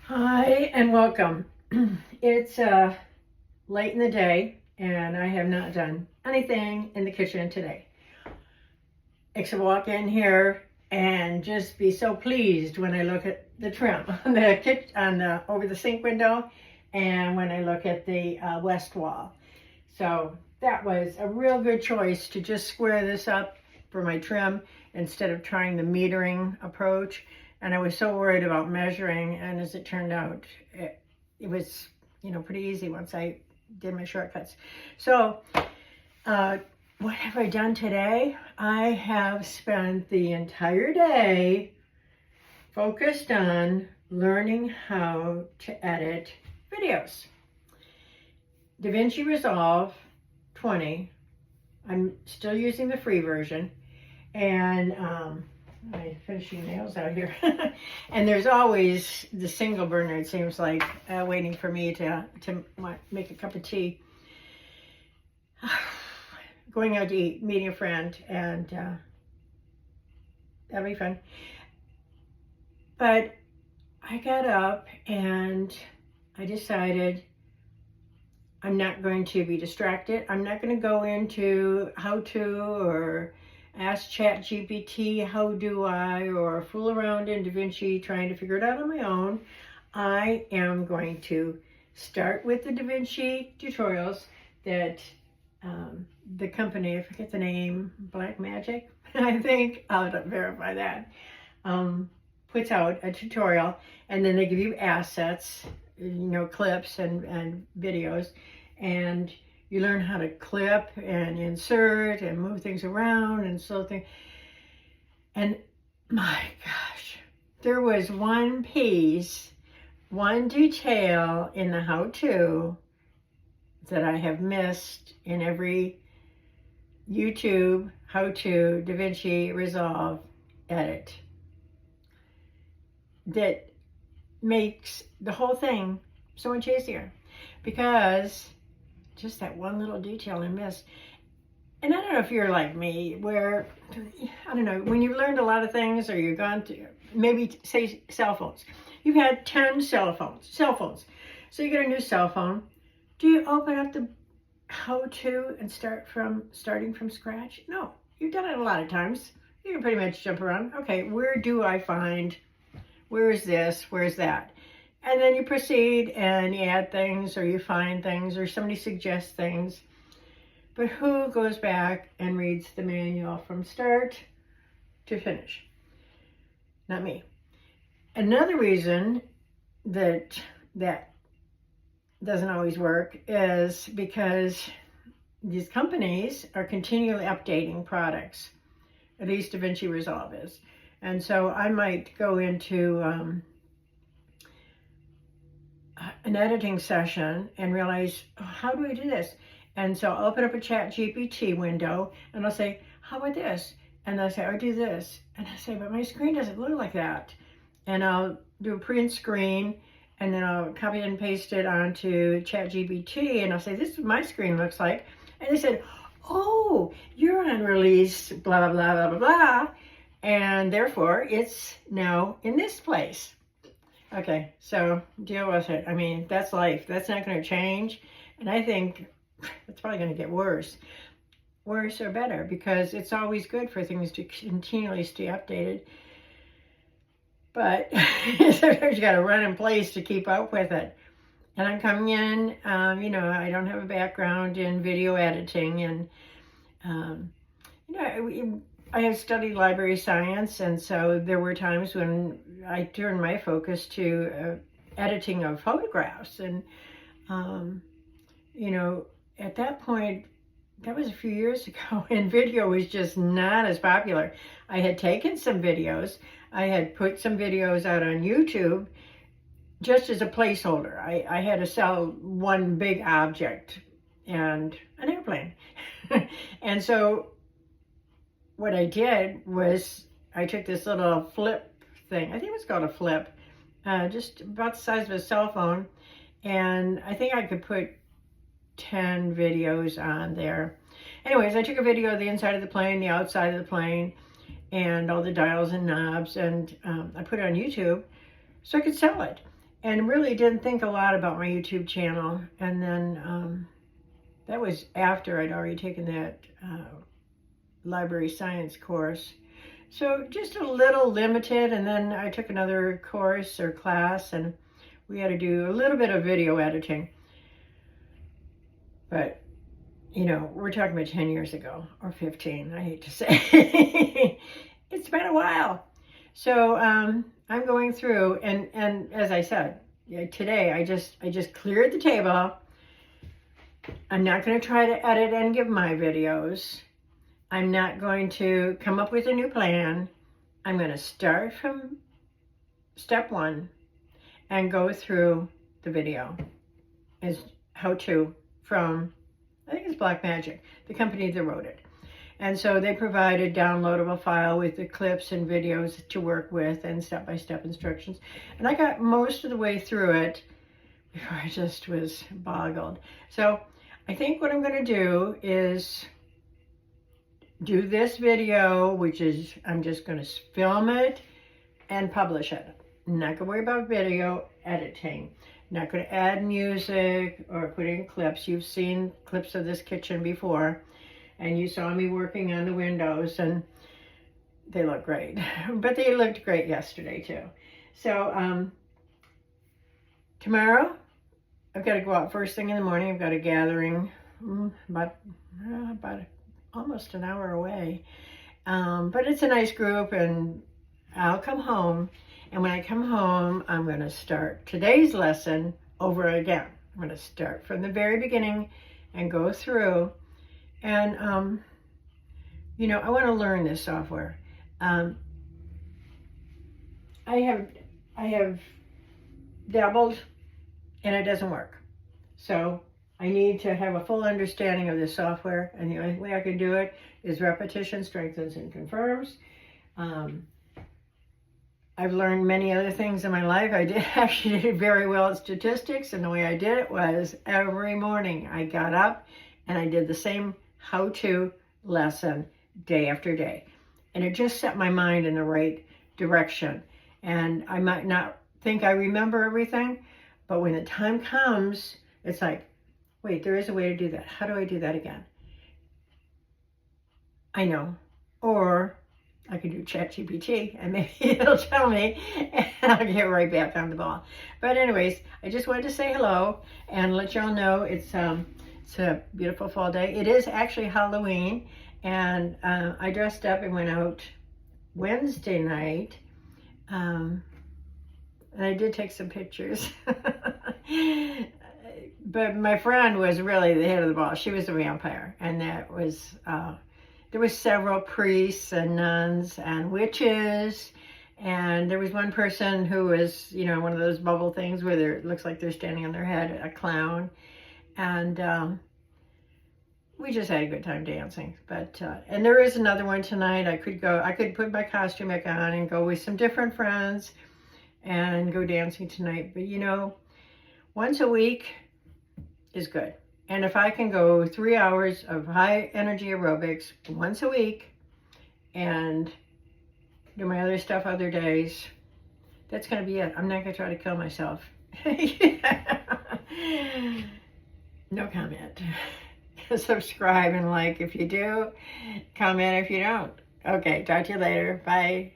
Hi and welcome. It's late in the day and I have not done anything in the kitchen today except walk in here and just be so pleased when I look at the trim on the over the sink window and when I look at the west wall. So that was a real good choice to just square this up for my trim instead of trying the metering approach. And I was so worried about measuring, and as it turned out, it was, pretty easy once I did my shortcuts. So, what have I done today? I have spent the entire day focused on learning how to edit videos. DaVinci Resolve 20. I'm still using the free version, and my finishing nails out here. And there's always the single burner, it seems like, waiting for me to make a cup of tea. Going out to eat, meeting a friend, and that'll be fun. But I got up and I decided I'm not going to be distracted. I'm not going to go into how to or ask ChatGPT how do I, or fool around in DaVinci trying to figure it out on my own. I am going to start with the DaVinci tutorials that the company, I forget the name, Black Magic, I think, I'll verify that, puts out a tutorial, and then they give you assets, clips and videos, and you learn how to clip and insert and move things around and so things. And my gosh, there was one piece, one detail in the how-to that I have missed in every YouTube how-to DaVinci Resolve edit that makes the whole thing so much easier, because just that one little detail I missed. And I don't know if you're like me, where, I don't know, when you've learned a lot of things, or you've gone to, maybe say cell phones. You've had 10 cell phones. So you get a new cell phone. Do you open up the how-to and starting from scratch? No, you've done it a lot of times. You can pretty much jump around. Okay, where do I find, where is this, where is that? And then you proceed and you add things, or you find things, or somebody suggests things. But who goes back and reads the manual from start to finish? Not me. Another reason that doesn't always work is because these companies are continually updating products. At least DaVinci Resolve is. And so I might go into an editing session and realize, oh, how do I do this? And so I'll open up a ChatGPT window and I'll say, how about this? And they'll say, oh, do this. And I say, but my screen doesn't look like that. And I'll do a print screen, and then I'll copy and paste it onto ChatGPT, and I'll say, this is what my screen looks like. And they said, oh, you're on release, blah, blah, blah, blah, blah, blah. And therefore, it's now in this place. Okay, so deal with it. I mean, that's life. That's not going to change. And I think it's probably going to get worse. Worse or better, because it's always good for things to continually stay updated. But sometimes you got to run in place to keep up with it. And I'm coming in, I don't have a background in video editing. And, I have studied library science, and so there were times when I turned my focus to editing of photographs. And, at that point, that was a few years ago, and video was just not as popular. I had taken some videos. I had put some videos out on YouTube just as a placeholder. I had to sell one big object and an airplane. And so what I did was I took this little flip thing. I think it was called a flip, just about the size of a cell phone. And I think I could put 10 videos on there. Anyways, I took a video of the inside of the plane, the outside of the plane, and all the dials and knobs, and I put it on YouTube so I could sell it. and really didn't think a lot about my YouTube channel. And then that was after I'd already taken that library science course. So just a little limited, and then I took another course or class, and we had to do a little bit of video editing. But, you know, we're talking about 10 years ago, or 15, I hate to say. It's been a while. So I'm going through, and as I said, today I just cleared the table. I'm not going to try to edit and give my videos. I'm not going to come up with a new plan. I'm going to start from step one and go through the video as how to from, I think it's Black Magic, the company that wrote it. And so they provide a downloadable file with the clips and videos to work with and step-by-step instructions. And I got most of the way through it before I just was boggled. So I think what I'm going to do is do this video, which is I'm just going to film it and publish it. I'm not going to worry about video editing. I'm not going to add music or put in clips. You've seen clips of this kitchen before, and you saw me working on the windows, and they look great. But they looked great yesterday too. So tomorrow I've got to go out first thing in the morning. I've got a gathering about almost an hour away. But it's a nice group, and I'll come home. And when I come home, I'm going to start today's lesson over again. I'm going to start from the very beginning and go through. And, you know, I want to learn this software. I have dabbled, and it doesn't work. So I need to have a full understanding of this software, and the only way I can do it is repetition strengthens and confirms. I've learned many other things in my life. I actually did very well at statistics, and the way I did it was every morning I got up and I did the same how-to lesson day after day. And it just set my mind in the right direction. And I might not think I remember everything, but when the time comes, it's like, wait, there is a way to do that. How do I do that again? I know. Or I could do ChatGPT, and maybe it'll tell me, and I'll get right back on the ball. But anyways, I just wanted to say hello and let y'all know it's a beautiful fall day. It is actually Halloween, and I dressed up and went out Wednesday night, and I did take some pictures. But my friend was really the head of the ball. She was a vampire, and that was there was several priests and nuns and witches, and there was one person who was, you know, one of those bubble things where it looks like they're standing on their head, a clown. And we just had a good time dancing. But and there is another one tonight. I could put my costume back on and go with some different friends and go dancing tonight. But you know, once a week is good. And if I can go 3 hours of high energy aerobics once a week and do my other stuff other days, that's going to be it. I'm not going to try to kill myself. No comment. Subscribe and like if you do. Comment if you don't. Okay, talk to you later. Bye.